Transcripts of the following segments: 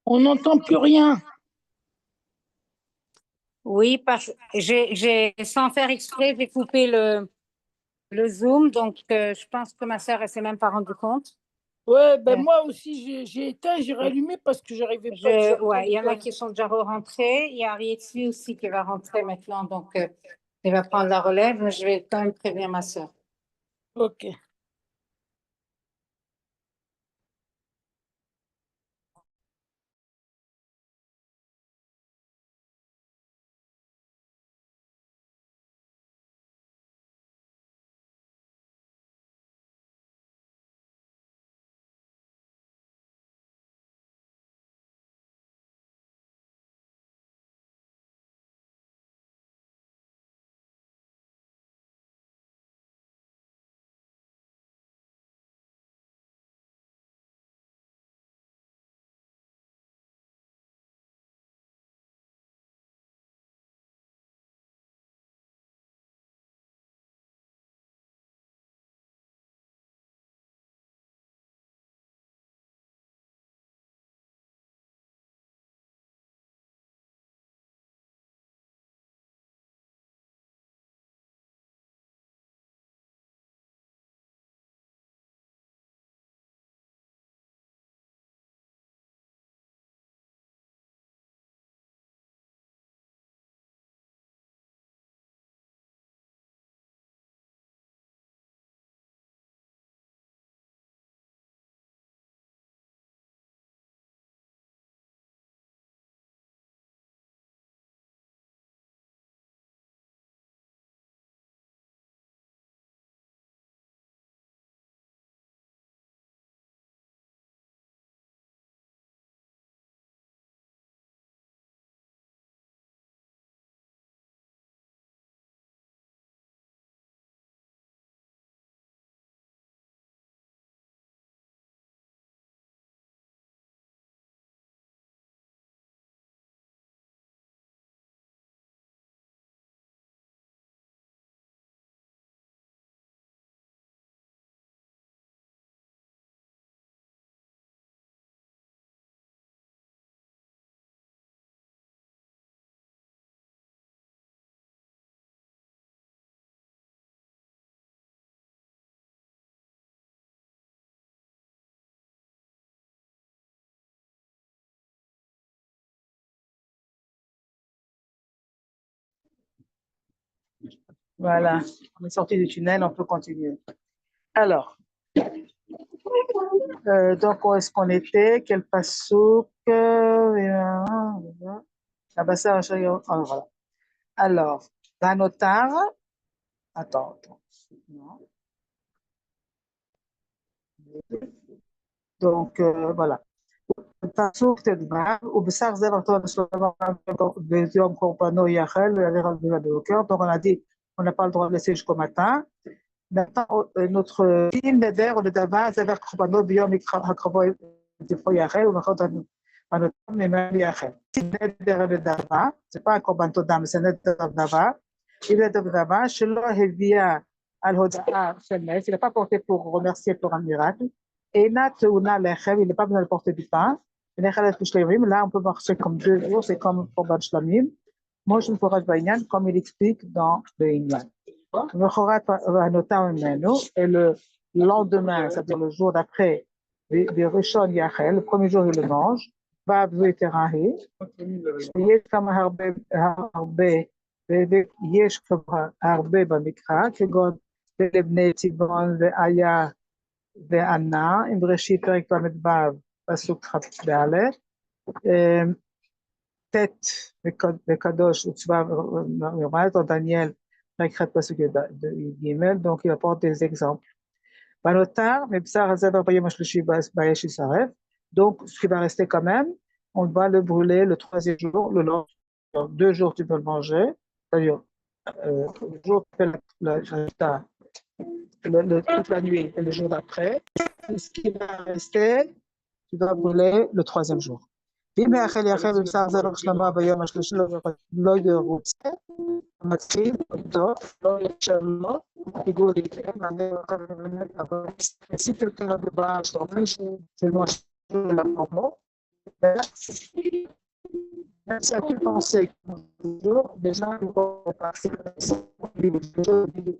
On n'entend plus rien. Oui, sans faire exprès, j'ai coupé le Zoom, donc je pense que ma sœur, elle s'est même pas rendue compte. Ouais, ben Euh, moi aussi, j'ai éteint, j'ai rallumé parce que j'arrivais pas, ouais, il y en a j'entendais qui sont déjà rentrés. Il y a Arietsi aussi qui va rentrer maintenant, donc elle va prendre la relève, mais je vais quand même prévenir ma sœur. Ok. Voilà, on est sorti du tunnel, on peut continuer. Alors, donc, où est-ce qu'on était? Quel passouk? Ah, bah, ça, voilà. Alors, Vanotar, attends. Non. Donc, voilà. פסוק ט"ו, ובשר זרע טוב ביום קורבנו יאכל ויעלה על בירה בבוקר. Donc on a dit, on n'a pas le droit de laisser jusqu'au matin. Maintenant, notre film neder ou le dava, זרע קורבנו ביום הקרבו דברו יאכל ומחר הנותם ממנו יאכל. נדר לדבה, זה pas un קורבן תודה, mais c'est נדר דבה. Il est דבה שלא הביאה על הודעה של נס, il n'a pas porté pour remercier pour un miracle. Eina teuna lechem, il n'est pas besoin de porter du pain. Là, on peut marcher comme 2 jours, c'est comme pour Bad Shlamim. Moi, je me ferai Baïnian, comme il explique dans le Inyan. Et le lendemain, c'est-à-dire le jour d'après, le Rishon Yachel, le premier jour, il le mange. Va Terahi. יש כמה הרבה במקרא, כגון לבני צבעון ואיה וענה, עם בראשית פרק ל"ו, פסוק כ"ד, ט' וקדוש וצבא יורד, או דניאל, פרק ח' פסוק ג', donc il apporte des exemples. בנותר, מבשר הזבר ביום השלישי באש יישרף, donc ce qui va rester quand même, on va le brûler le troisième jour, le lendemain, 2 jours tu peux le manger, c'est-à-dire le jour toute la nuit et le jour d'après, ce qui va rester, tu dois brûler le troisième jour. ואם יאכל יאכל בבשר זרע שלמה ביום השלישי לא ירוצה, מתחיל אותו, לא ישלמו, פיגור יקרה, אבל si quelqu'un a des barres sur le c'est moi je la promo, Même si à plus penser toujours, déjà, nous vont passer en 2 jours, il ne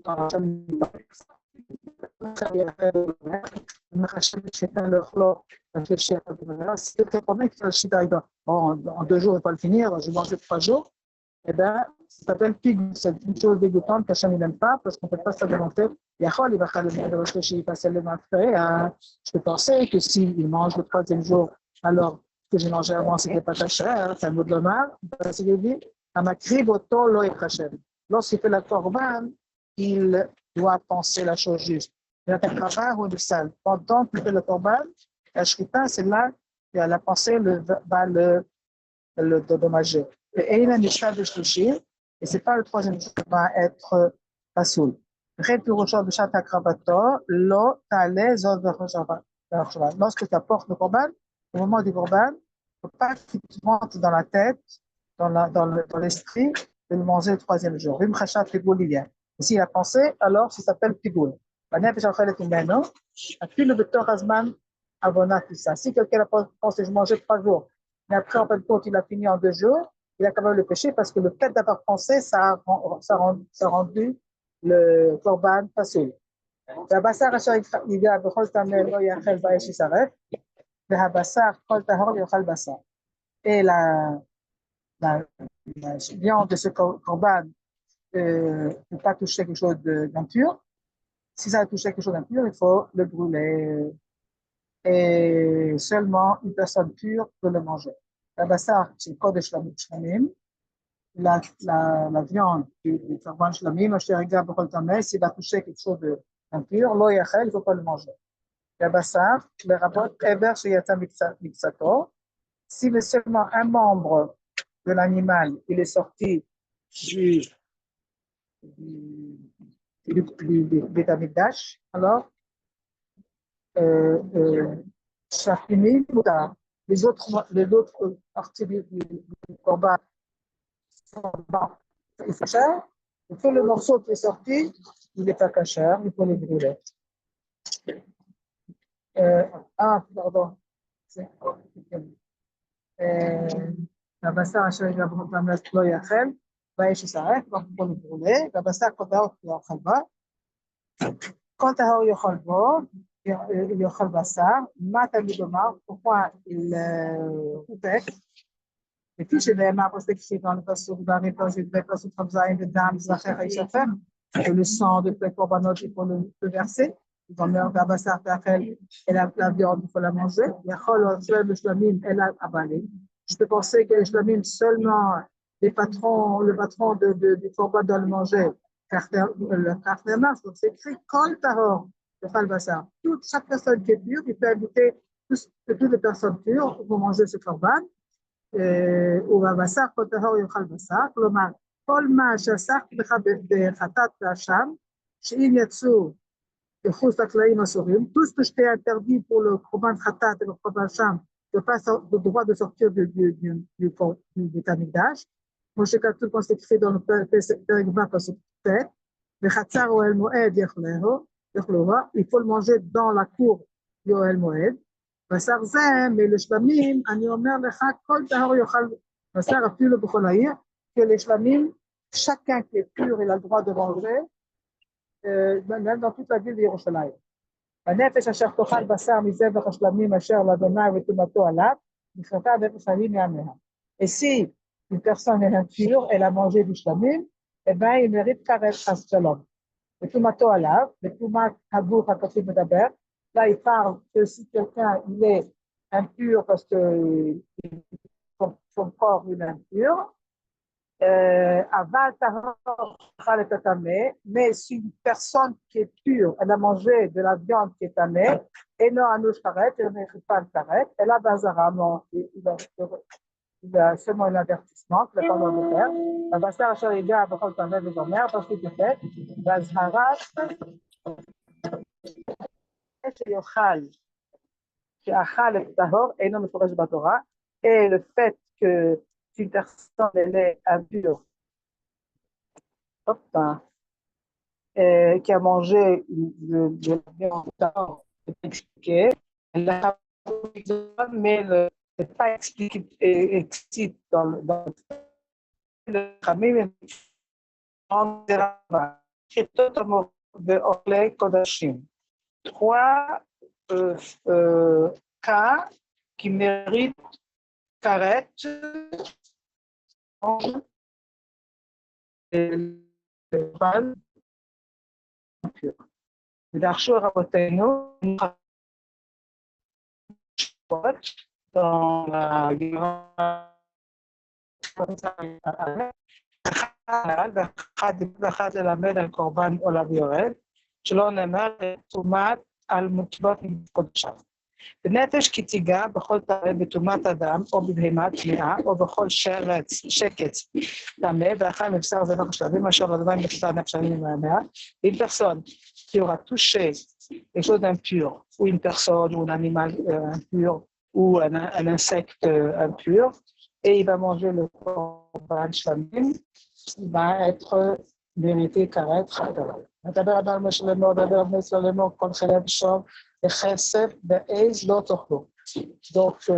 va pas le finir, je vais manger 3 jours. Eh bien, ça s'appelle pig. C'est une chose dégoûtante qu'Hachem n'aime pas parce qu'on ne peut pas se demander. Il va passer le après. Je peux penser que s'il mange le 3e jour, alors que j'ai mangé avant, c'était pas caché, c'est un mot de l'honneur. Parce qu'il dit, lorsqu'il fait la korban, il doit penser la chose juste. Il y a un travail ou le sale. Pendant qu'il fait le korban, la shrita, c'est là que la pensée va le dédommager. Et ce n'est pas le 3e jour qui va être pasoul. Lorsque tu apportes le korban, au moment du korban, il ne faut pas qu'il te rentre dans la tête, dans l'esprit, de le manger le 3e jour. Et s'il a pensé, alors ça s'appelle pigoul. Si quelqu'un a pensé, je mangeais 3 jours, mais après, en fin de compte, il a fini en 2 jours, il a quand même le péché parce que le fait d'avoir pensé, ça a rendu le korban facile. Et la viande de ce korban ne pas toucher quelque chose d'impur. Si ça a touché quelque chose d'impur, il faut le brûler. Et seulement une personne pure peut le manger. La bassar, c'est le code de shlamim. La viande du korban shlamim, s'il va toucher quelque chose d'impur, lo yachel, il ne faut pas le manger. La bassar, le rabot, eber sheyata mixato. Si seulement un membre de l'animal, il est sorti du Beth Amikdash, alors les autres parties du corban sont cachères. Et tout le morceau qui est sorti, il n'est pas cachère, il faut le brûler. Pardon. La bassa אשר יגבר אותם לא יאכל, באש ישרף, pour le brûler. La bassa כל טהור יאכל בה. כל טהור יאכל בו, יאכל בשר. מה תמיד אומר? pourquoi il coupait? Et puis, je vais m'apporter que c'est dans le passage de Barit, quand je vais passer comme ça, une dame, Zacher et Shafer, que le sang de Plek Korbanot, il faut le verser. Dans le meilleur d'Abassar, et la viande, il faut la manger. Le shlamim, elle a avalé. Je peux penser que les shlamim, seulement le patron du korban doit le manger, le kartermas, donc c'est écrit Kol Tahor, le Khalbassar. Chaque personne qui est pure, il peut inviter toutes les personnes pures pour manger ce korban. ובבשר כל טהור יאכל בשר, כלומר, כל מה שעסקת בך בחטאת והאשם, שאם יצאו מחוץ לקלעים אסורים, tout ce que je t'ai interdit pour le korban khatat et le korban sham, de pas le droit de sortir du Beth Amikdash, כמו שכתוב כמו שכתוב dans le פרק ו' פסוק ט', בחצר אוהל מועד יאכלוה, il faut le manger dans la cour du אוהל מועד, בשר זה, מלשלמים, אני אומר לך, כל טהור יאכל בשר אפילו בכל העיר, que les shlamim, chacun qui est pur, il a le droit de manger, même dans toute la ville d'Yerushalayim. הנפש אשר תאכל בשר מזבח השלמים אשר לאדוני וטומאתו עליו, נכרתה נפש חיים ימיה. Et si une personne est impure, elle a mangé du shlamim, eh bien, il mérite karet chas shalom. וטומאתו עליו, וטומאת הגוף הכתוב מדבר, là, il parle que si quelqu'un il est impur parce que son corps il est impur, mais si une personne qui est pure, elle a mangé de la viande qui est tamée, et non à nous karet, elle ne mérite pas le karet, elle a bazara, non, il a seulement un avertissement, qu'il n'a pas le droit de faire. La bazara, achar il y a beaucoup de tamé de dormir, parce qu'il est fait, bazara, שיאכל את טהור אינו מפורש בתורה, et le fait que une personne elle est impure, qui a mangé de la viande est expliqué, elle a mais n'est pas explicite dans le Khamim, c'est totalement de Orlé Kodashim. 3 cas qui méritent Karet, et le Ban, D'Archou Raboteno, dans la ואחד ללמד על קורבן עולב יורד, שלא נאמר טומאת על מצוות קודשיו. בנפש כי תיגע בכל טמא בטומאת אדם או בבהמה טמאה או בכל שקץ טמא ואכל מבשר זבח שלבים אשר לדבר מבשר נפש מהמאה. Une personne qui aura touché quelque chose d'impur, ou une personne ou un animal impur ou un insecte impur, et il va manger le korban shlamim, il va être mérité karet chadav. מדבר אדם משלמו, מדבר בני סלמו, כל חלב שוב, וכסף בעז לא תאכלו. Donc,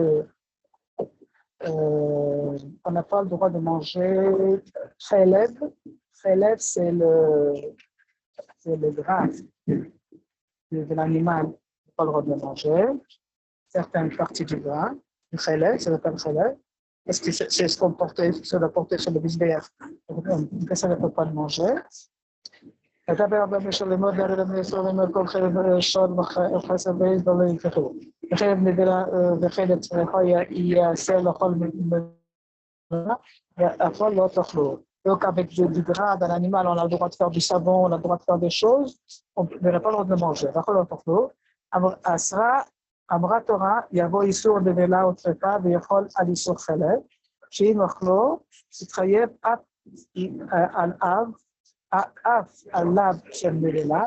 on n'a pas le droit de manger chalev. Chalev, c'est le gras de l'animal, on n'a pas le droit de le manger. Certaines parties du gras, le chalev, ça s'appelle chalev. Parce que c'est ce qu'on portait, sur le porté sur le bisbéach. Donc, ça ne peut pas le manger. מדבר אדם משלמו, דרך בני סלמו, כל חלב שוד וחסר בעז ולא יקחו. וחלב נבלה וחלב צריכה ייעשה לכל מדינה, והכל לא תאכלו. Donc avec du gras d'un animal, on a le droit de faire du savon, on a le droit de faire des choses, on n'a pas le droit de le manger. והכל לא תאכלו. אמרה תורה, יבוא איסור נבלה וטרפה ויכול על איסור חלב, שאם אכלו, תתחייב על אב, à l'âme qui est là,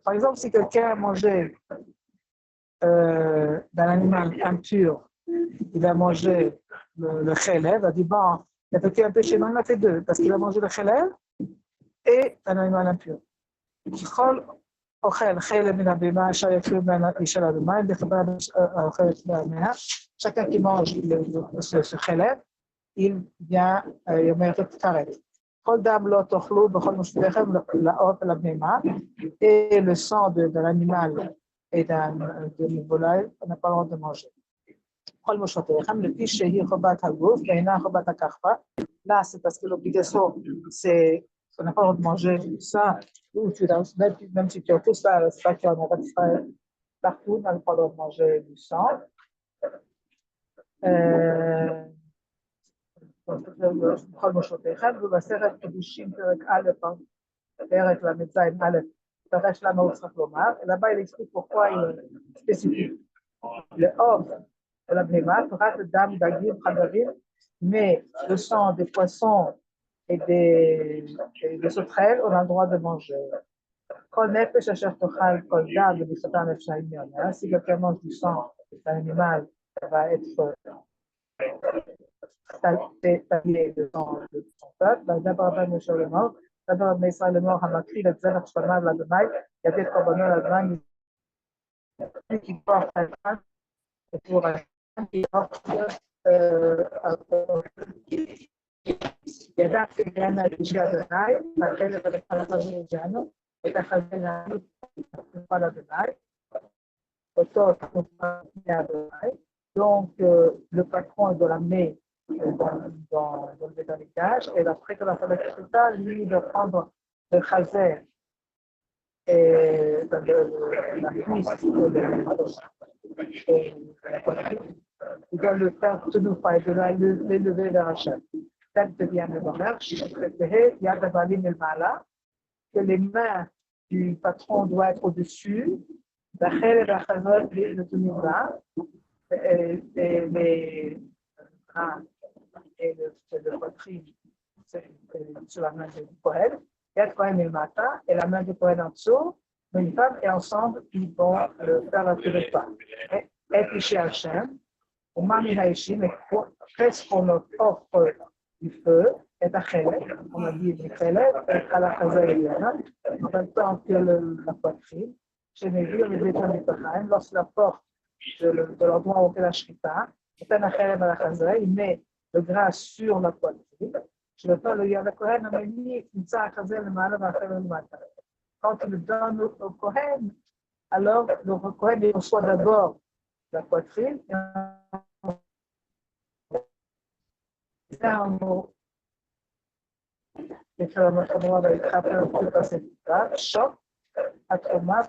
par exemple, si quelqu'un a mangé d'un animal impur, il a mangé le chelev, il a dit bon, il a fait un péché, non, il a fait 2, parce qu'il a mangé le chelev et un animal impur. Chacun qui mange ce chelev, il vient, il mérite karet. כל דם לא תאכלו בכל מושבכם לעוף ולבהמה, et le sang de l'animal et de מבולע, on n'a pas le droit de manger. כל מושבכם, לפי שהיא חובת הגוף ואינה חובת הכחפה. Là, c'est parce que l'obligation, c'est qu'on n'a pas le droit de manger ça, ou même si tu as tout ça, c'est pas qu'il y en aura partout, on n'a pas le droit de manger du sang. בכל מושבותיכם, ובסרט קדושים פרק א', פרק ל"ז א', פרש למה הוא צריך לומר, אלא בא il explique pourquoi il spécifie. לעוף ולבהמה, פרט לדם דגים חדרים, mais le sang des poissons et des sauterelles, on a le droit de manger. כל נפש אשר תאכל כל דם ומשחתה נפשה עניונה, si quelqu'un mange du sang d'un animal, ça va être taillé de son peuple, d'abord ben sur le mort, d'abord ben sur le mort, on a pris le zéro chemin de la demain, il y a des corbonneurs la demain qui portent un pain pour un qui porte il y a d'un qui vient à l'Église de Naï, laquelle est la famille de Jano, et la famille de la demain, autour de Naï. Donc, le patron de l'amener dans le bétanicage, et après que la femme de lui, de prendre le chazer et la cuisse et la poitrine, il doit le faire tout nous pas et de l'élever vers Hachem. Tel devient le bonheur, il y a d'avalim el mala, que les mains du patron doivent être au-dessus, la chel et la chazot, le tunivra, et les bras et le poitrine sur la main du poète, et le poète le matin, et la main du poète en dessous, une femme, et ensemble, ils vont faire un peu de pas. Et puis chez Hachem, au Mami Haïchi, mais qu'est-ce qu'on offre du feu, et à Khelek, on a dit le Khelek, et à la Chazaïliana, en même temps que la poitrine, chez Mévir, les états du Tachaim, lorsque la porte de l'endroit où on fait la shrita. Il met le gras sur la poitrine. Quand il le donne au Kohen, alors le Kohen il reçoit d'abord la poitrine. C'est un mot. Et que notre mot va être appelé tout à cette étape. Choc, atoma,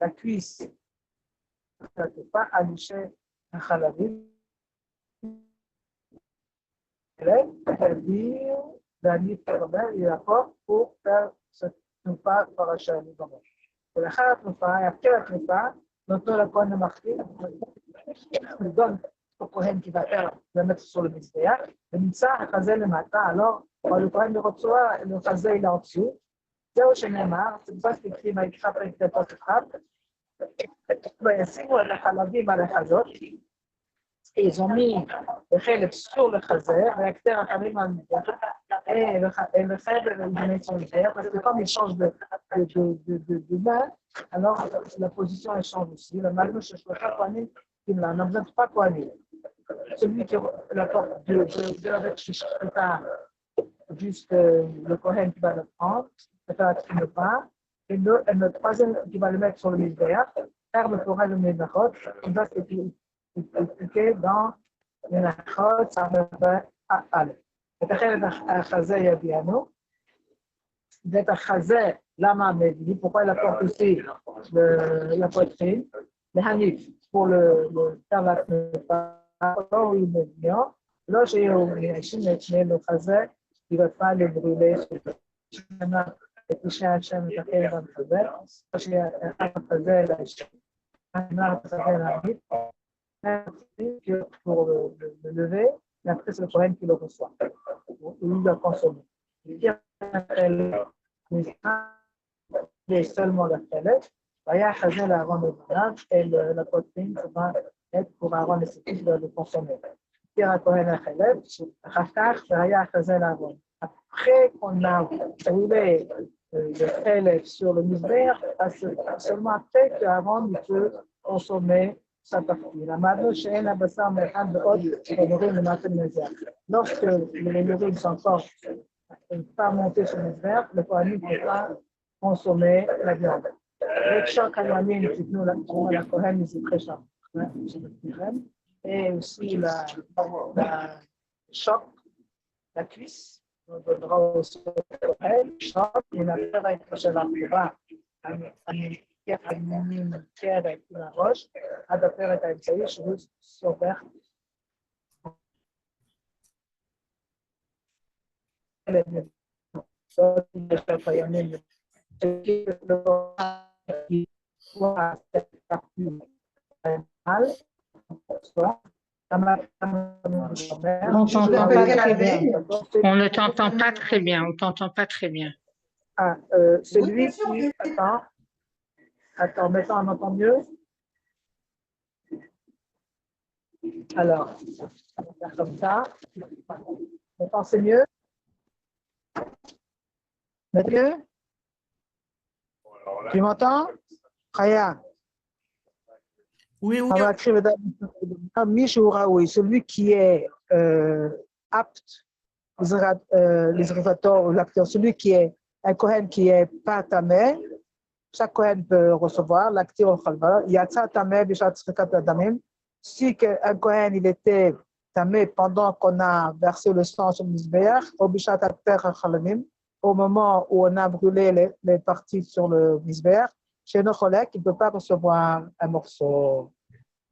la cuisse, pas aloucher un chalavim. C'est-à-dire, l'année permet, il apporte pour faire ce pas par la chaîne. Et la chalatrufa, et après la trufa, notre la Kohen marqué, il donne au Kohen qui va faire, le mettre sur le mystère. Le mitzah, le matin, alors, quand le Kohen le reçoit, le chazé, il est en dessous. C'est au Shenemar, c'est pas ce qu'il écrit, mais il frappe avec la frappe. וישימו את החלבים על החזות, ils ont mis le חלב sur le chazer, והקטר החלבים על מתחת, et le חלב il met sur le verre, parce que comme il change de main, alors la position elle change aussi. Le malus, je ne peux pas poigner, il n'a besoin de pas poigner. Celui qui l'apporte avec juste le Kohen qui va le prendre, le pain, et le troisième qui va le mettre sur le misbéach, faire le forêt de Ménachot, il va s'expliquer dans Ménachot, ça va à Al. Et après, Achazé Yabiano, d'être Achazé, Lama Medli, pourquoi il apporte aussi la poitrine, le Hanif, pour le faire la où il est bien. Là, j'ai le Chazé, il ne va pas le brûler sur le et Hachem et dans le Chazé, pour le lever, et après c'est le Kohen qui le reçoit, il le consomme. Il est seulement la palette, et la poitrine va être pour Aaron et ses fils de le consommer. Après qu'on a roulé le khelev sur le misbéach, seulement après qu'Aaron peut consommer sa partie. La madouche est la bassam et un de haute et le matin de misère. Lorsque les urines sont encore pas montées sur le misbéach, le Kohanim ne peut pas consommer la viande. Avec chaque Kohanim, la Kohen, c'est très cher. Et aussi la choc, la cuisse, on donnera aussi le choc, et la terre avec la terre, une pierre avec la roche, à la terre avec la cheveux sauvert. On ne t'entend pas très bien. On t'entend pas très bien. Ah, celui qui... Attends, maintenant on entend mieux. Alors, on va faire comme ça. Maintenant c'est mieux. Mieux. Tu m'entends? Raya. Oui, oui. Celui qui est apte, les révélateurs ou l'acteur, celui qui est un Kohen qui est pas tamé, chaque Kohen peut recevoir l'acteur au Khalva. Il y a ça tamé, bishat srikat adamim. Si un Kohen il était tamé pendant qu'on a versé le sang sur le misbéach, au bishat akter chalamim, au moment où on a brûlé les parties sur le misbéach, chez nos collègues, il ne peut pas recevoir un morceau.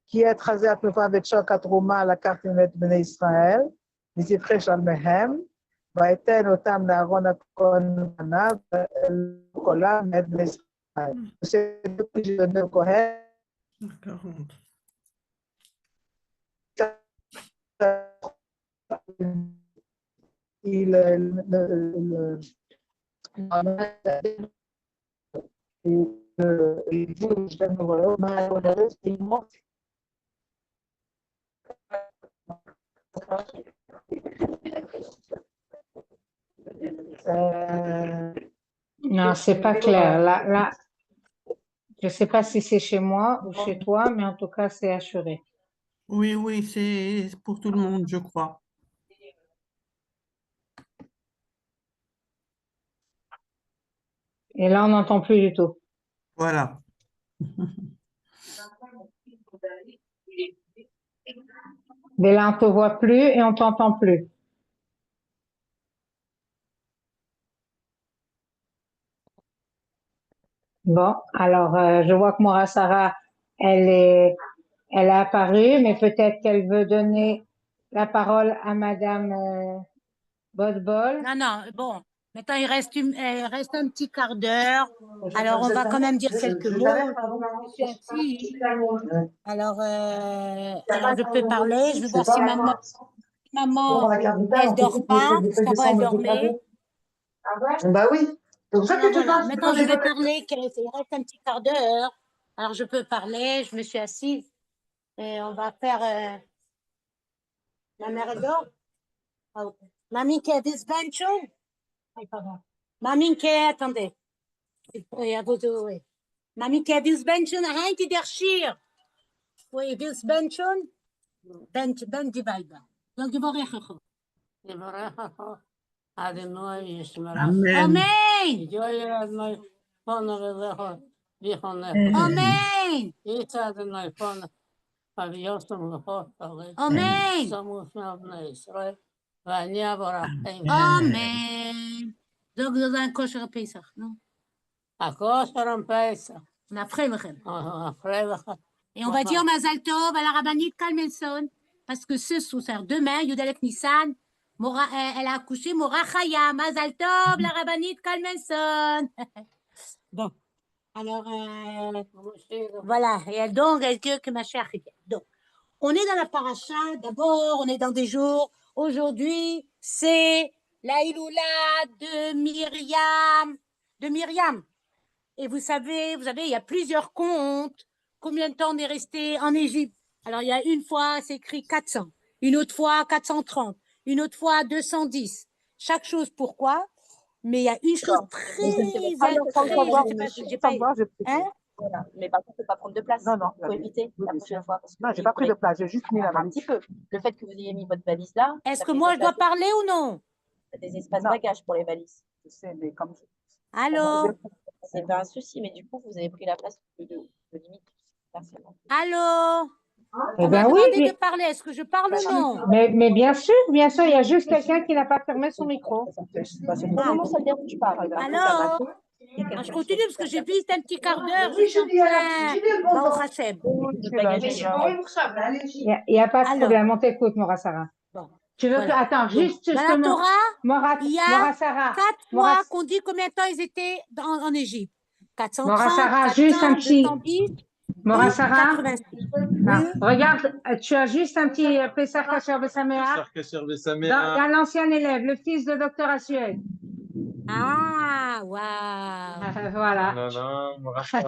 Qui est tracé à peu près avec chaque atrouma la carte de Béné Israël, les Ifresh al-Mehem, va être notam d'Aaron Akonana, le Kola, Béné Israël. C'est depuis que je donne au Kohen. Non, c'est pas clair. Là, Je ne sais pas si c'est chez moi ou chez toi, mais en tout cas, c'est assuré. Oui, oui, c'est pour tout le monde, je crois. Et là, on n'entend plus du tout. Voilà. Mais là, on ne te voit plus et on ne t'entend plus. Bon, alors, je vois que Mora Sarah, elle a apparu, mais peut-être qu'elle veut donner la parole à Madame Bodbol. Non, non, bon. Maintenant, il reste un petit quart d'heure. Alors, on va quand même dire quelques mots. Je suis assise. Alors, je peux parler. Je vais voir si maman, elle dort pas, parce qu'avant, elle dormait. Bah oui. C'est pour ça Alors, voilà. Maintenant, je vais parler. Il reste un petit quart d'heure. Alors, je peux parler. Je me suis assise. Et on va faire... Ma mère, elle dort? Oh. Mamie, qui a des bencho? Oui, pardon. Mamie, qui attendez. Oui, à vous, oui. Mamie, qui a des bencho? Rien qui derchir. Oui, des bencho? Ben divaïda. Donc, il va rien. Amen. Amen. Amen. Amen. Donc, vous avez un kosher Pesach, non? On a après, et on va dire Mazal Tov à la rabbinite Kalmenson, parce que ce soir, demain, Yudalek Nissan, elle a accouché Mora Chaya, Mazal Tov, la rabbinite Kalmenson. Bon, alors, voilà, et donc, elle dit que ma chère. Donc, on est dans la paracha, d'abord, on est dans des jours, aujourd'hui, c'est la Iloula de Myriam. Et vous savez, il y a plusieurs contes. Combien de temps on est resté en Égypte? Alors, il y a une fois, c'est écrit 400. Une autre fois, 430. Une autre fois, 210. Chaque chose, pourquoi? Mais il y a une chose J'ai pas hein? Voilà. Mais par contre, il ne faut pas prendre de place. Non, non. Il faut éviter la prochaine fois. Parce que Non, j'ai pas pris de place, j'ai juste mis la un valise. petit peu. Le fait que vous ayez mis votre valise là. Est-ce ça que fait moi, des je dois places- parler ou non? des espaces Non. bagages pour les valises. Je sais, mais comme Allô? C'est pas un souci, mais du coup, vous avez pris la place de limite. Personnellement. Allô? Eh On m'a bien oui, demandé de parler. Est-ce que je parle ou non? mais bien sûr, il y a juste quelqu'un qui n'a pas fermé son micro. Non, moi, ça ne me dérange pas. Alors? Ah, je continue parce que j'ai vu un petit quart d'heure. Je suis en plein Baruch Hashem. Il n'y a pas de Alors. problème, on t'écoute, Mora Sarah. Bon, Tu veux voilà. que... Attends, juste Dans la justement, Torah, il y a Mora Sarah, 4 Mora- fois qu'on dit combien de temps ils étaient en Égypte. 430, Mora Sarah, 400, juste un petit... 210 Mora et Sarah, 86. ah, Oui. regarde, tu as juste un petit Pessah Kasher Besaméa dans l'ancien élève, le fils de docteur Assuel. Ah, waouh. Voilà.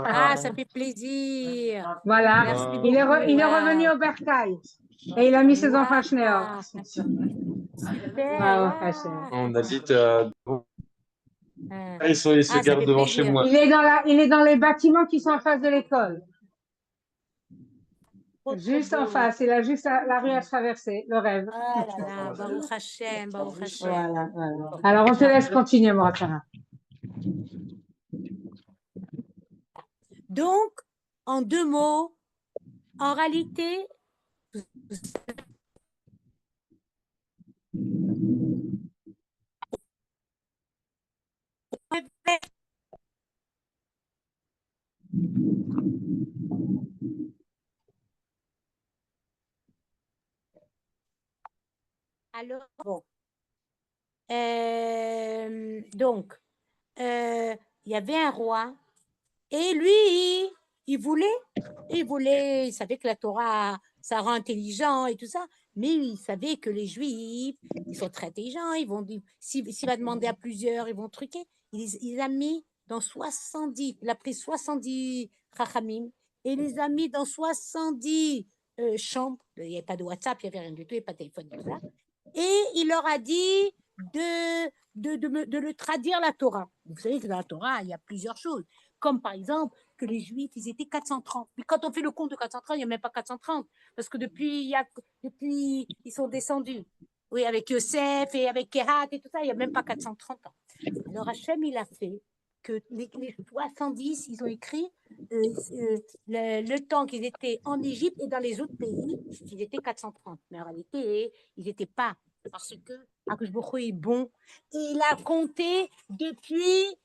Ah, ça fait plaisir. Voilà. Merci Il est, beaucoup. il est Waouh. revenu au bercail. Et il a mis ses enfants chez Waouh. Super. Waouh. On habite à... Ah. Ils se Ah, ça gardent fait devant chez plaisir. moi. Il est dans les bâtiments qui sont en face de l'école. Trop, trop Juste en beau. face. Il a juste la rue à traverser. Le rêve. Ah là là, Baruch Hashem, Baruch Hashem. Voilà, voilà. Alors, on te laisse continuer, Moratara. Donc, en 2 mots, en réalité, alors, bon. Donc, il y avait un roi et lui, il savait que la Torah, ça rend intelligent et tout ça, mais il savait que les Juifs, ils sont très intelligents, ils vont dire, s'il va demander à plusieurs, ils vont truquer. Il a mis dans 70, il a pris 70 Chachamim et il les a mis dans 70 chambres. Il n'y avait pas de WhatsApp, il n'y avait rien du tout, il n'y avait pas de téléphone, tout ça. Et il leur a dit de le traduire la Torah. Vous savez que dans la Torah, il y a plusieurs choses. Comme par exemple, que les Juifs, ils étaient 430. Mais quand on fait le compte de 430, il n'y a même pas 430. Parce que depuis, ils sont descendus. Oui, avec Yosef et avec Kehat et tout ça, il n'y a même pas 430 ans. Alors Hachem, il a fait que les 70, ils ont écrit le temps qu'ils étaient en Égypte et dans les autres pays, ils étaient 430. Mais en réalité, ils n'étaient pas. Parce que Akash Baruch Hu est bon. Et il a compté depuis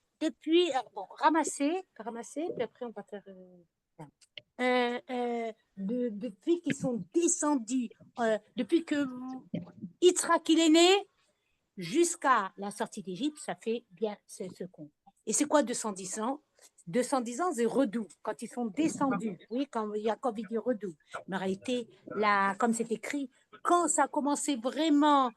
bon, ramasser, puis après on va faire. Depuis qu'ils sont descendus, depuis que Yitzhak il est né, jusqu'à la sortie d'Égypte, ça fait bien ce compte. Et c'est quoi 210 ans? 210 ans, c'est Redou, quand ils sont descendus. Oui, quand Jacob il dit Redou. Mais en réalité, là, comme c'est écrit, quand ça a commencé vraiment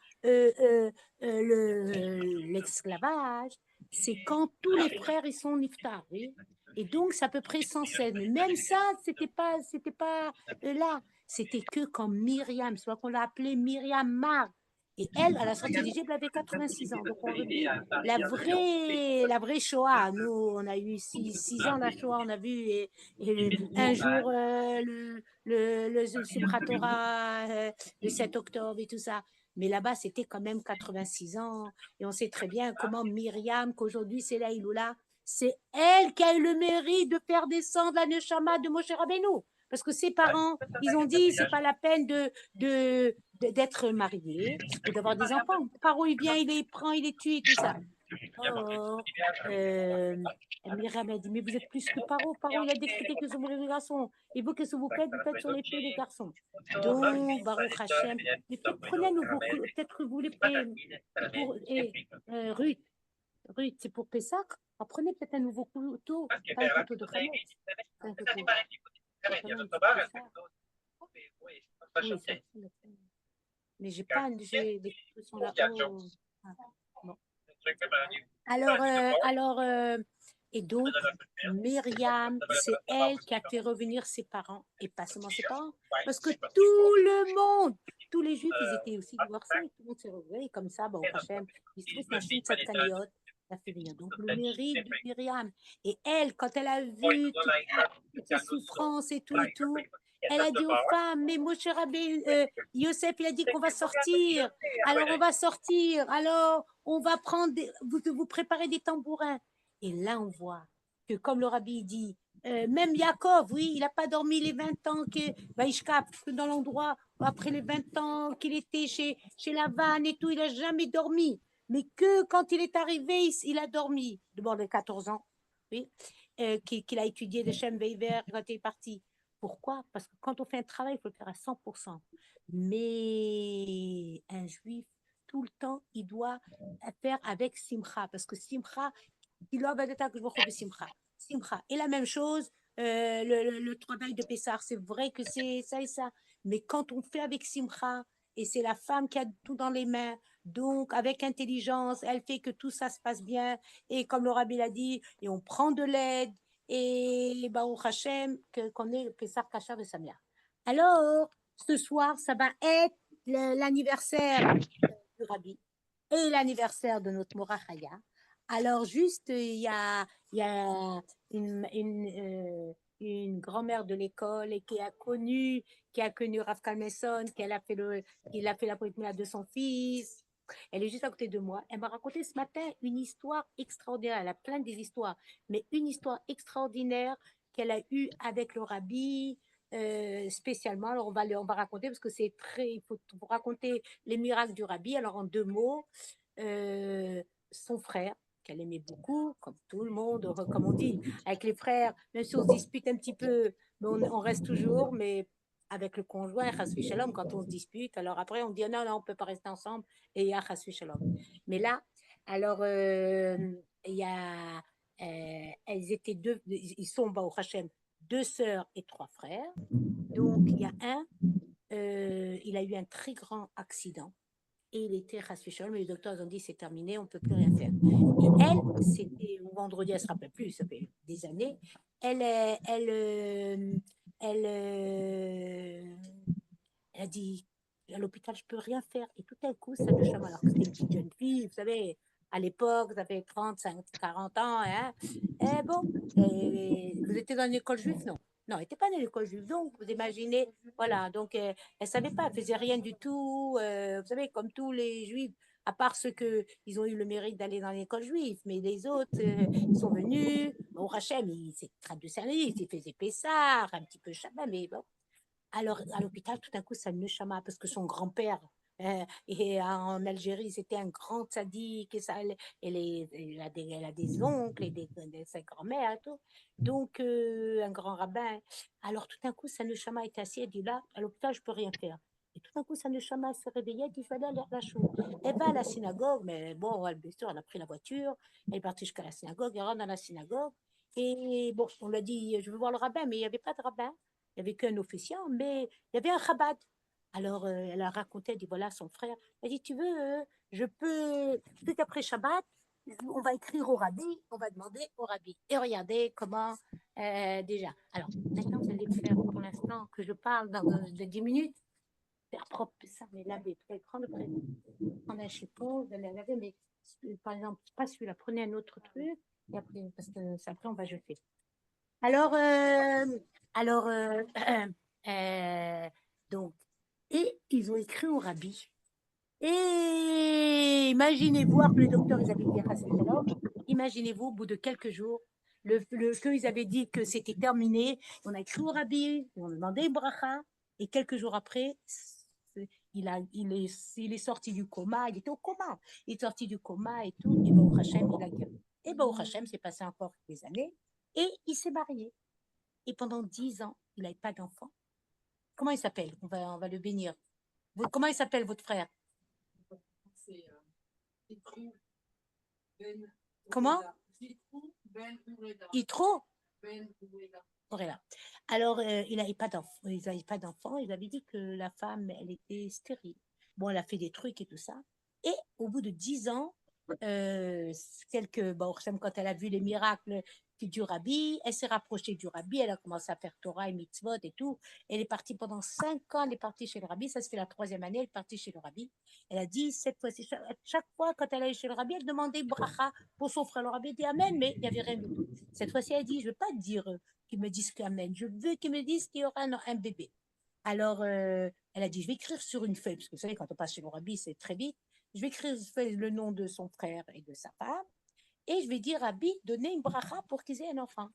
l'esclavage, c'est quand tous les frères ils sont niftar, oui. Et donc, c'est à peu près 116. Mais même ça, c'était pas là. C'était que quand Myriam, soit qu'on l'a appelée Myriam Mar, et elle, à la sortie d'Égypte, elle avait 86 ans. Donc, on dit la vraie Shoah. Nous, on a eu 6 ans la Shoah, on a vu et un jour le Simchat Torah, le 7 octobre et tout ça. Mais là-bas, c'était quand même 86 ans. Et on sait très bien comment Myriam, qu'aujourd'hui c'est la Iloula, c'est elle qui a eu le mérite de faire descendre la Neshama de Moshe Rabbeinu. Parce que ses parents, ils ont dit, c'est pas la peine d'être marié ou d'avoir des enfants. Paro, il vient, il les prend, il les tue et tout ça. Oh, Myriam a dit, mais vous êtes plus que Paro. Paro, il a décrété que vous mourrez les garçons. Et vous, qu'est-ce que vous faites sur l'épée des garçons. Donc, Baruch Hashem, mais peut-être prenez un nouveau, peut-être que vous les pour, Ruth, c'est pour Pessah. Prenez peut-être un nouveau couteau, pas un couteau de Khametz. Un couteau. Oui, mais j'ai pas, j'ai des couteaux sont là-haut. Ah, bon. Alors, et donc, Myriam, c'est elle qui a fait revenir ses parents, et pas seulement ses parents, parce que tout le monde, tous les Juifs, ils étaient aussi divorcés, tout le monde s'est revu, comme ça, bon, Hachem, il se trouve Nachim Tzadkaniot, a fait venir donc le mérite de Myriam. Et elle, quand elle a vu toutes ces souffrances et tout, elle a dit aux femmes, mais Moshe Rabbeinu, Yosef, il a dit qu'on va sortir. Alors, on va sortir. Alors, on va prendre, vous préparez des tambourins. Et là, on voit que, comme le rabbi dit, même Yaakov, oui, il n'a pas dormi les 20 ans que dans l'endroit, après les 20 ans qu'il était chez Lavan et tout, il n'a jamais dormi. Mais que quand il est arrivé, il a dormi. D'abord, les 14 ans, oui, qu'il a étudié le Shem Veiver quand il est parti. Pourquoi? Parce que quand on fait un travail, il faut le faire à 100%. Mais un juif, tout le temps, il doit faire avec Simcha. Parce que Simcha, il doit être Simcha. Simcha. Et la même chose, le travail de Pessar, c'est vrai que c'est ça et ça. Mais quand on fait avec Simcha, et c'est la femme qui a tout dans les mains, donc avec intelligence, elle fait que tout ça se passe bien. Et comme le rabbi l'a dit, et on prend de l'aide, et Baruch Hashem, qu'on ait Pessar Kachar et Samia. Alors, ce soir, ça va être l'anniversaire du rabbi et l'anniversaire de notre Mora Chaya. Alors, juste, il y a une grand-mère de l'école et qui a connu Rav Kalmeson, qui a fait la première de son fils. Elle est juste à côté de moi. Elle m'a raconté ce matin une histoire extraordinaire. Elle a plein des histoires, mais une histoire extraordinaire qu'elle a eue avec le rabbi, spécialement. Alors, on va raconter parce que c'est très. Il faut raconter les miracles du rabbi. Alors, en 2 mots, son frère, qu'elle aimait beaucoup, comme tout le monde, comme on dit, avec les frères, même si on se dispute un petit peu, mais on reste toujours, mais avec le conjoint, chasvi shalom, quand on se dispute, alors après on dit non, on ne peut pas rester ensemble, et il y a chasvi shalom. Mais là, alors, il y a, elles étaient deux, ils sont, au Hachem, 2 sœurs et 3 frères. Donc, il y a il a eu un très grand accident. Et il était Shalom, mais les docteurs ont dit c'est terminé, on ne peut plus rien faire. Et elle, c'était vendredi, elle ne se rappelle plus, ça fait des années, elle a dit à l'hôpital, je ne peux rien faire. Et tout à coup, ça le chama, alors que c'était une petite jeune fille, vous savez, À l'époque, ça fait 35, 40 ans, hein. Et bon, vous étiez dans une école juive? Non. Non, elle n'était pas dans l'école juive. Donc, vous imaginez, voilà. Donc, elle ne savait pas, elle faisait rien du tout. Vous savez, comme tous les juifs, à part ceux qui ont eu le mérite d'aller dans l'école juive. Mais les autres, ils sont venus. Au Hachem, il s'est traduit service, il faisait Pessah, un petit peu Shabbat, mais bon. Alors, à l'hôpital, tout d'un coup, ça ne chama parce que son grand-père, et en Algérie, c'était un grand sadique, et ça, elle a des oncles et sa grand-mère et tout. Donc, un grand rabbin. Alors, tout d'un coup, sa neshama est assise, elle dit là, à l'hôpital, je ne peux rien faire. Et tout d'un coup, sa neshama se réveillait, elle dit, je vais aller à la chou. Elle va à la synagogue, mais bon, bien sûr, elle a pris la voiture, elle est partie jusqu'à la synagogue, elle rentre dans la synagogue. Et bon, on lui a dit, je veux voir le rabbin, mais il n'y avait pas de rabbin. Il n'y avait qu'un officiant, mais il y avait un Chabad. Alors, elle a raconté, elle dit, voilà, son frère. Elle dit, tu veux, je peux, tout après Shabbat, on va écrire au rabbi, on va demander au rabbi. Et regardez comment, déjà. Alors, maintenant, vous allez faire, pour l'instant, que je parle de 10 minutes, faire propre ça, mais laver, prendre un chiffon, vous allez laver, mais par exemple, pas celui-là, prenez un autre truc, et après, parce que après, on va jeter. Alors, donc, et ils ont écrit au rabbi. Et imaginez-vous, après le docteur, ils avaient dit à Shalom, imaginez-vous, au bout de quelques jours, qu'ils avaient dit que c'était terminé, on a écrit au rabbi, on a demandé bracha, et quelques jours après, il est sorti du coma, il était au coma, il est sorti du coma et tout, et Baruch Hashem, il a guéri. Et Baruch Hashem, c'est passé encore des années, et il s'est marié. Et pendant 10 ans, il n'avait pas d'enfant. Comment il s'appelle? On va le bénir. Comment il s'appelle, votre frère? C'est comment? Yitro Ben Ureda. Alors, il n'avait pas d'enfant. Ils n'avaient pas d'enfant. Ils avaient dit que la femme, elle était stérile. Bon, elle a fait des trucs et tout ça. Et au bout de 10 ans, quand elle a vu les miracles du rabbi, elle s'est rapprochée du rabbi, elle a commencé à faire Torah et mitzvot et tout. Elle est partie pendant 5 ans, elle est partie chez le rabbi, ça se fait la 3e année, elle est partie chez le rabbi. Elle a dit, cette fois-ci, chaque fois quand elle allait chez le rabbi, elle demandait bracha pour son frère. Le rabbi dit Amen, mais il n'y avait rien du tout. Cette fois-ci, elle dit, je ne veux pas dire qu'ils me disent qu'Amen, je veux qu'ils me disent qu'il y aura un bébé. Alors, elle a dit, je vais écrire sur une feuille, parce que vous savez, quand on passe chez le rabbi, c'est très vite. Je vais écrire le nom de son frère et de sa femme, et je vais dire à Rabbi, donnez une bracha pour qu'ils aient un enfant.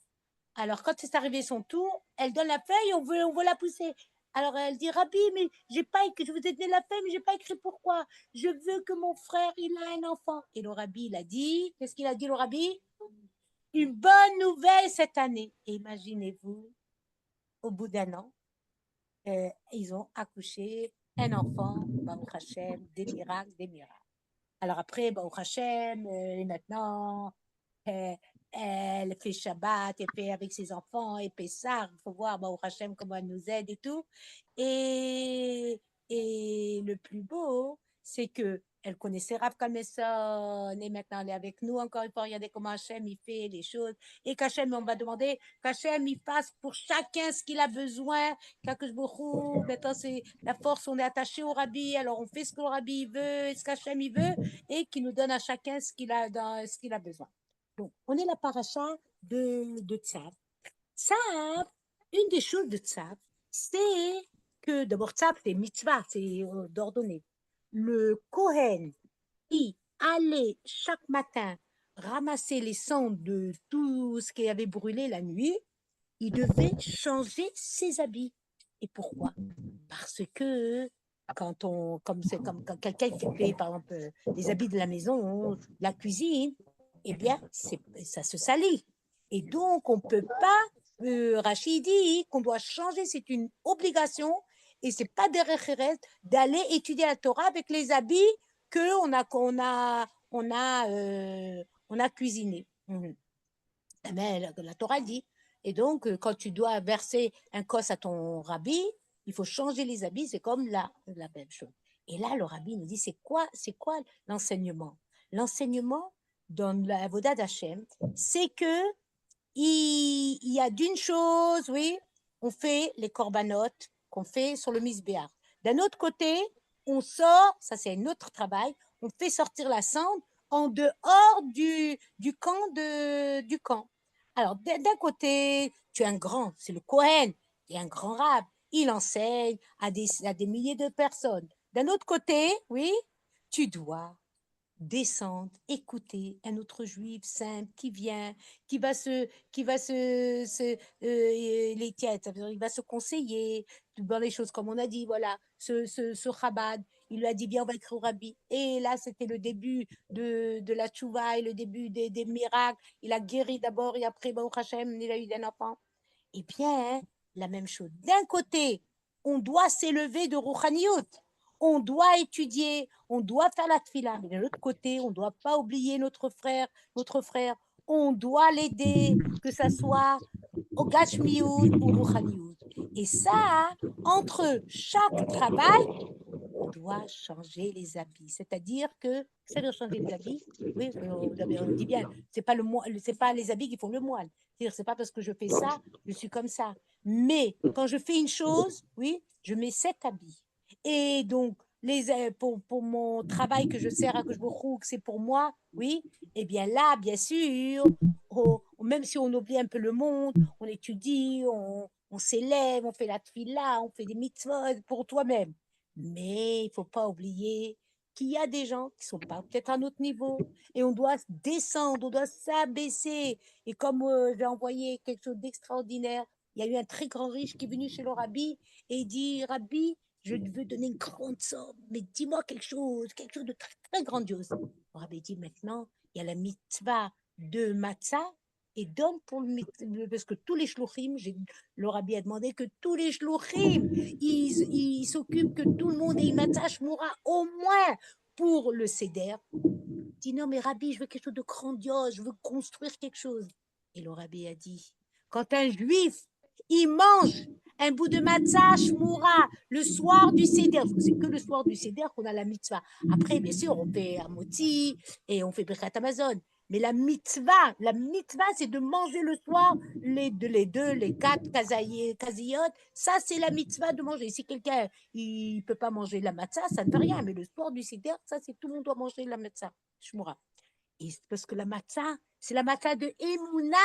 Alors, quand c'est arrivé son tour, elle donne la feuille, on veut la pousser. Alors, elle dit, Rabbi, mais j'ai pas écrit, je vous ai donné la feuille, mais j'ai pas écrit pourquoi. Je veux que mon frère, il a un enfant. Et le Rabbi, il a dit, qu'est-ce qu'il a dit, le Rabbi? Une bonne nouvelle cette année. Et imaginez-vous, au bout d'1 an, ils ont accouché un enfant, Baruch Hashem, des miracles, des miracles. Alors après, Baruch Hashem, maintenant, elle fait Shabbat, elle fait avec ses enfants, et Pessah, il faut voir Baruch Hashem comment elle nous aide et tout. Et le plus beau, c'est que elle connaissait Rav Kalmeson, et maintenant elle est avec nous encore une fois. Regardez comment Hachem il fait les choses. Et qu'Hachem, on va demander qu'Hachem il fasse pour chacun ce qu'il a besoin. Maintenant c'est la force, on est attaché au Rabbi, alors on fait ce que le Rabbi veut, ce qu'Hachem il veut, et qui nous donne à chacun ce qu'il a besoin. Donc, on est la paracha de Tzav. Tzav, une des choses de Tzav, c'est que d'abord Tzav, c'est mitzvah, c'est d'ordonner. Le Kohen qui allait chaque matin ramasser les cendres de tout ce qui avait brûlé la nuit, il devait changer ses habits. Et pourquoi? Parce que comme quand quelqu'un qui fait par exemple les habits de la maison, la cuisine, eh bien ça se salit. Et donc on ne peut pas, Rachid dit qu'on doit changer, c'est une obligation, et c'est pas derrière d'aller étudier la Torah avec les habits qu'on a cuisiné. Mais la Torah dit. Et donc, quand tu dois verser un kos à ton rabbi, il faut changer les habits, c'est comme la même chose. Et là, le rabbi nous dit, c'est quoi l'enseignement? L'enseignement dans la Avodat d'Hachem, c'est que il y a d'une chose, oui, on fait les corbanotes qu'on fait sur le misbéar. D'un autre côté, on sort, ça c'est un autre travail, on fait sortir la cendre en dehors du camp du camp. Alors, d'un côté, tu es un grand, c'est le Kohen, qui est un grand rab. Il enseigne à des milliers de personnes. D'un autre côté, oui, tu dois descendre, écouter un autre juif simple qui vient, il va se conseiller dans les choses comme on a dit, voilà, ce Chabad, il lui a dit bien on va écrire au Rabbi. Et là, c'était le début de la tchouva et le début des miracles. Il a guéri d'abord et après, Baruch Hashem, il a eu un enfant. Eh bien, la même chose. D'un côté, on doit s'élever de Rouchaniout. On doit étudier, on doit faire la tfila. Mais de l'autre côté, on ne doit pas oublier notre frère. On doit l'aider, que ça soit au Gashmiout ou Rouchaniout. Et ça, entre chaque travail, on doit changer les habits. C'est-à-dire que, ça veut changer les habits, oui, on dit bien, c'est pas les habits qui font le moine. C'est-à-dire, c'est pas parce que je fais ça, je suis comme ça. Mais quand je fais une chose, oui, je mets 7 habits. Et donc, pour mon travail que je sers à Kojbourou, que c'est pour moi, oui, eh bien là, bien sûr, même si on oublie un peu le monde, on étudie, on s'élève, on fait la tfila, on fait des mitzvot pour toi-même. Mais il ne faut pas oublier qu'il y a des gens qui ne sont pas peut-être à notre niveau et on doit descendre, on doit s'abaisser. Et comme j'ai envoyé quelque chose d'extraordinaire, il y a eu un très grand riche qui est venu chez le Rabbi et il dit, Rabbi, je veux donner une grande somme, mais dis-moi quelque chose de très, très grandiose. Le Rabbi dit, maintenant, il y a la mitzvah de matzah et donne pour parce que tous les shluchim, le Rabbi a demandé que tous les shluchim, ils s'occupent que tout le monde ait une matzah shmura au moins pour le seder. Il dit, non, mais Rabbi, je veux quelque chose de grandiose, je veux construire quelque chose. Et le Rabbi a dit, quand un juif, il mange un bout de matzah shmura le soir du seder, parce que c'est que le soir du seder qu'on a la mitzvah. Après, bien sûr, on fait Amoti et on fait Birkat Amazon. Mais la mitzvah, c'est de manger le soir les 4 kazayot. Ça, c'est la mitzvah de manger. Si quelqu'un il peut pas manger la matzah, ça ne veut rien. Mais le soir du seder, ça, c'est tout le monde doit manger la matzah. Shmura. Et parce que la matzah, c'est la matzah de Emouna.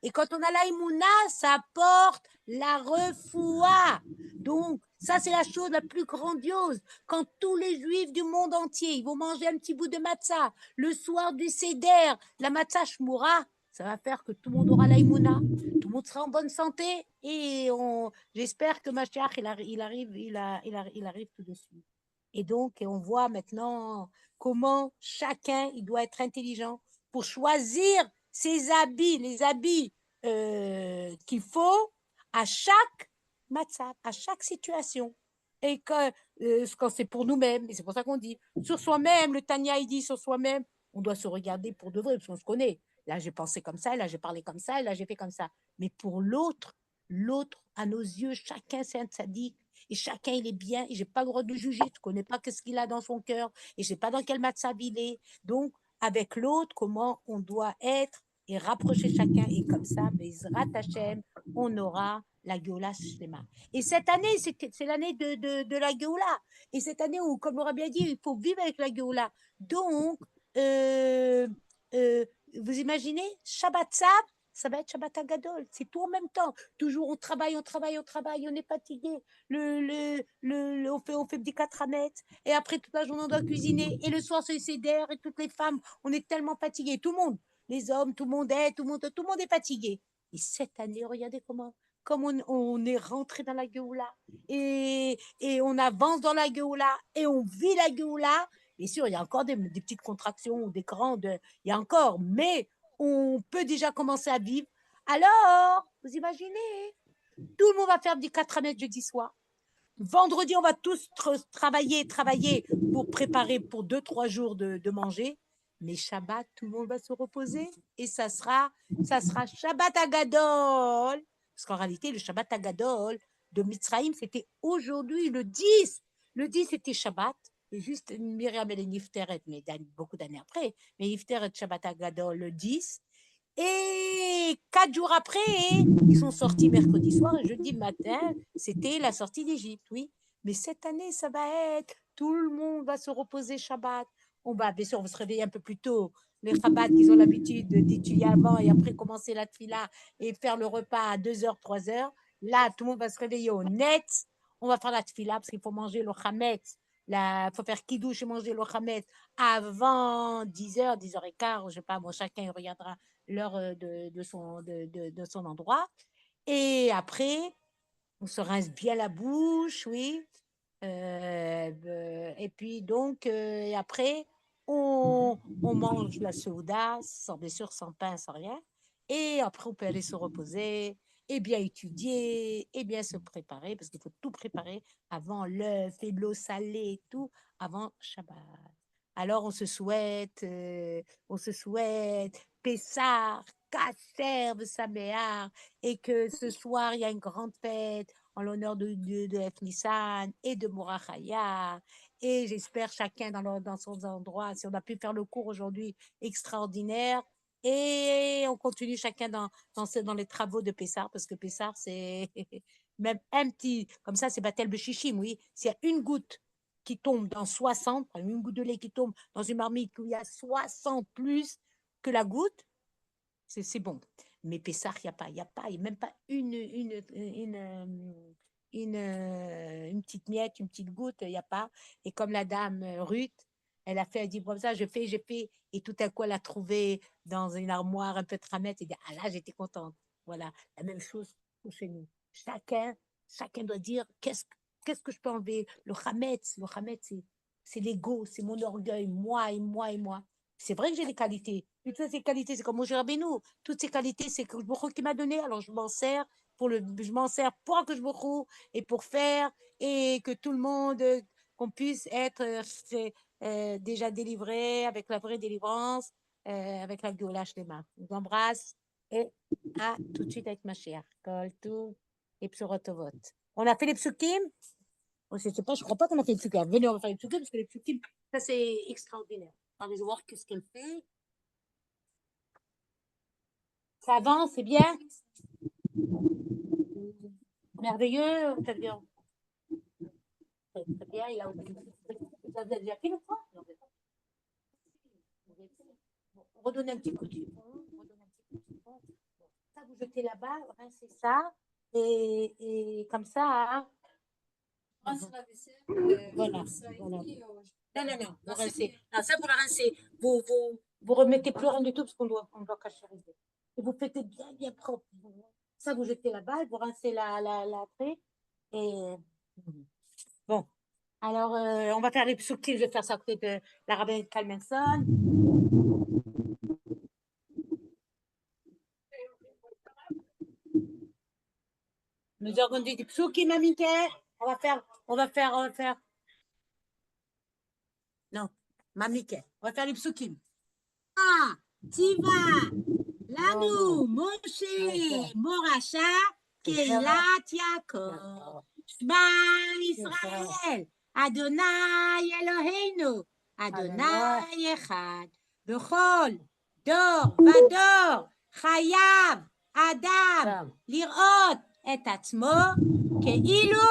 Et quand on a la Emouna, ça porte la refoua. Donc, ça, c'est la chose la plus grandiose. Quand tous les juifs du monde entier, ils vont manger un petit bout de matzah, le soir du seder, la matzah shmura, ça va faire que tout le monde aura la Emouna, tout le monde sera en bonne santé. Et j'espère que Mashiach, il arrive tout de suite. Et donc, on voit maintenant comment chacun, il doit être intelligent pour choisir ses habits, les habits qu'il faut à chaque matzah, à chaque situation. Et quand c'est pour nous-mêmes, et c'est pour ça qu'on dit, sur soi-même, le Tanya, il dit sur soi-même, on doit se regarder pour de vrai, parce qu'on se connaît. Là, j'ai pensé comme ça, là, j'ai parlé comme ça, là, j'ai fait comme ça. Mais pour l'autre, à nos yeux, chacun, c'est un tzaddik. Et chacun, il est bien, et je n'ai pas le droit de juger, je ne connais pas ce qu'il a dans son cœur, et je ne sais pas dans quel matzav il est. Donc, avec l'autre, comment on doit être et rapprocher chacun, et comme ça, Bezrat Hashem, on aura la Géoula Shlema. Et cette année, c'est l'année de la Géoula. Et cette année où, comme on a bien dit, il faut vivre avec la Géoula. Donc, vous imaginez, Shabbat Sav, ça va être Shabbat Agadol, c'est tout en même temps. Toujours on travaille, on est fatigué. On fait des 4 ramettes, et après toute la journée on doit cuisiner, et le soir c'est Seder, et toutes les femmes, on est tellement fatigués, tout le monde, les hommes, tout le monde est fatigué. Et cette année, regardez comme on est rentré dans la Géoula, et on avance dans la Géoula, et on vit la Géoula. Bien sûr, il y a encore des petites contractions, des grandes, il y a encore, mais on peut déjà commencer à vivre. Alors, vous imaginez, tout le monde va faire des 4 mètres jeudi soir. Vendredi, on va tous travailler pour préparer pour 2-3 jours de manger. Mais Shabbat, tout le monde va se reposer et ça sera Shabbat Agadol. Parce qu'en réalité, le Shabbat Agadol de Mitzrayim, c'était aujourd'hui le 10. Le 10, c'était Shabbat. Et juste Myriam, elle est Nifteret, mais beaucoup d'années après. Mais Nifteret Shabbat Agadol le 10. Et 4 jours après, ils sont sortis mercredi soir et jeudi matin, c'était la sortie d'Égypte, oui. Mais cette année, ça va être, tout le monde va se reposer Shabbat. bien sûr, on va se réveiller un peu plus tôt. Les Chabad, qui ont l'habitude d'étudier avant et après commencer la tfila et faire le repas à 2h, 3h. Là, tout le monde va se réveiller au net. On va faire la tfila parce qu'il faut manger le chametz. Il faut faire kidouche et manger le chametz avant 10h, 10h15. Je sais pas, bon, chacun regardera l'heure de son endroit. Et après, on se rince bien la bouche, oui. Et puis, donc, et après, on mange la souda, bien sûr, sans pain, sans rien. Et après, on peut aller se reposer, et bien étudier, et bien se préparer, parce qu'il faut tout préparer avant l'œuf et l'eau salée et tout, avant Shabbat. Alors, on se souhaite Pessah, Kasher, Saméar, et que ce soir, il y a une grande fête en l'honneur de F. Nissan et de Morachaya. Et j'espère chacun dans son endroit, si on a pu faire le cours aujourd'hui, extraordinaire. Et on continue chacun dans les travaux de Pessar, parce que Pessar, c'est même un petit, comme ça, c'est Batel Beshichim, oui. S'il y a une goutte qui tombe dans 60, une goutte de lait qui tombe dans une marmite où il y a 60 plus que la goutte, c'est bon. Mais Pessah, il n'y a pas, même pas une petite miette, une petite goutte, il n'y a pas. Et comme la dame Ruth, elle dit comme ça, j'ai fait, et tout à coup, elle a trouvé dans une armoire un peu de ramette, et dit, ah là, j'étais contente. Voilà, la même chose pour chez nous. Chacun doit dire, qu'est-ce que je peux enlever? Le hametz, c'est l'ego, c'est mon orgueil, moi et moi et moi. C'est vrai que j'ai des qualités. Et toutes ces qualités, c'est comme mon Rabbeinu. Toutes ces qualités, c'est que le qui m'a donné. Alors, je m'en sers pour que je me et pour faire et que tout le monde, qu'on puisse être déjà délivré avec la vraie délivrance, avec la Géoula Shlema. Je vous embrasse et à tout de suite avec ma chère. Kol tout et Psurotovot. On a fait les psukim. Je sais pas, je crois pas qu'on a fait les psukim. Venez, on va faire les psukim parce que les psukim, ça c'est extraordinaire. Allez voir qu'est-ce qu'elle fait. Ça avance, c'est bien. Merveilleux, très bien. Très bien, il a vous avez déjà fait le fois? On redonne un petit coup de ça, vous jetez là-bas, rincez ça, et comme ça. Voilà. Non, vous rincez. Non, ça, vous la rincez. Vous remettez plus rien du tout parce qu'on doit cachériser. Et vous faites bien propre. Ça, vous jetez là-bas, vous rincez la trait. Et bon. Alors, on va faire les psukim. Je vais faire ça à côté de la rabbinite Kalmenson. Nous avons dit des psukim, Mamike. On va faire. Non, Mamike. On va faire les psukim. Ah, Tiva, Lanu, Moshe, Morasha, Keilat Yaakov. Shema Israël, Adonai Eloheinu, Adonai Echad, Bechol, Dor, Vador, Chayav, Adam, Lirot, et Atzmo, Keilu,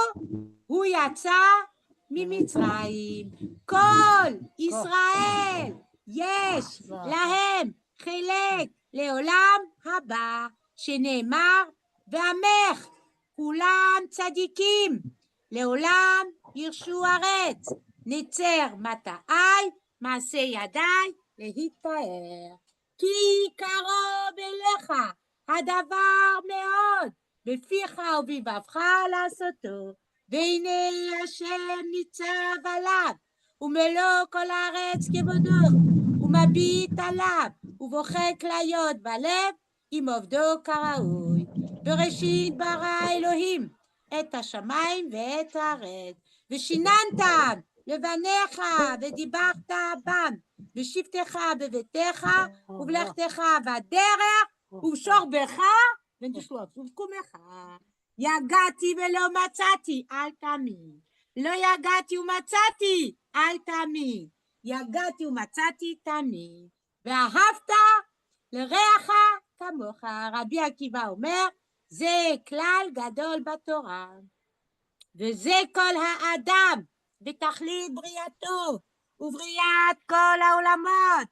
Hu Yatsa, ממצרים. כל ישראל יש להם חלק לעולם הבא, שנאמר, ועמך כולם צדיקים, לעולם ירשו ארץ, נצר מטעי, מעשה ידי להתפאר. כי קרוב אליך הדבר מאוד, בפיך ובבבך לעשותו. והנה השם ניצב עליו, ומלוא כל הארץ כבודו, ומביט עליו, ובוכה כליות בלב, עם עובדו כראוי. בראשית ברא אלוהים את השמיים ואת הארץ, ושיננת לבניך ודיברת בם, בשבתך בביתך, ובלכתך בדרך, ובשוכבך ובקומך. יגעתי ולא מצאתי, אל תאמין. לא יגעתי ומצאתי, אל תאמין. יגעתי ומצאתי, תאמין. ואהבת לרעך כמוך. רבי עקיבא אומר, זה כלל גדול בתורה. וזה כל האדם בתכלית בריאתו, ובריאת כל העולמות,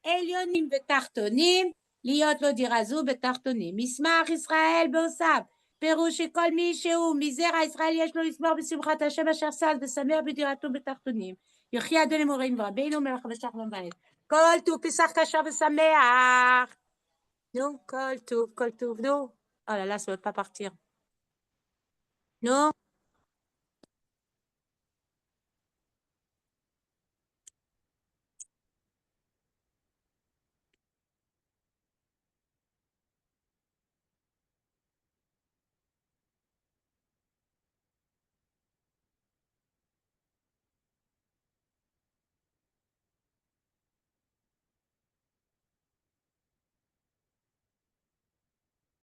עליונים ותחתונים, להיות לא דירזו בתחתונים. מסמך ישראל בעושיו, פירוש שכל מי שהוא מזרע ישראל יש לו לשמוח בשמחת השם אשר סל ושמח בדירתו בתחתונים. יחי אדוני מורינו ורבינו מלך ושך ומבעד. כל טוב פסח כשר ושמח. נו, כל טוב, נו. Oh là là, ça ne veut pas partir. Non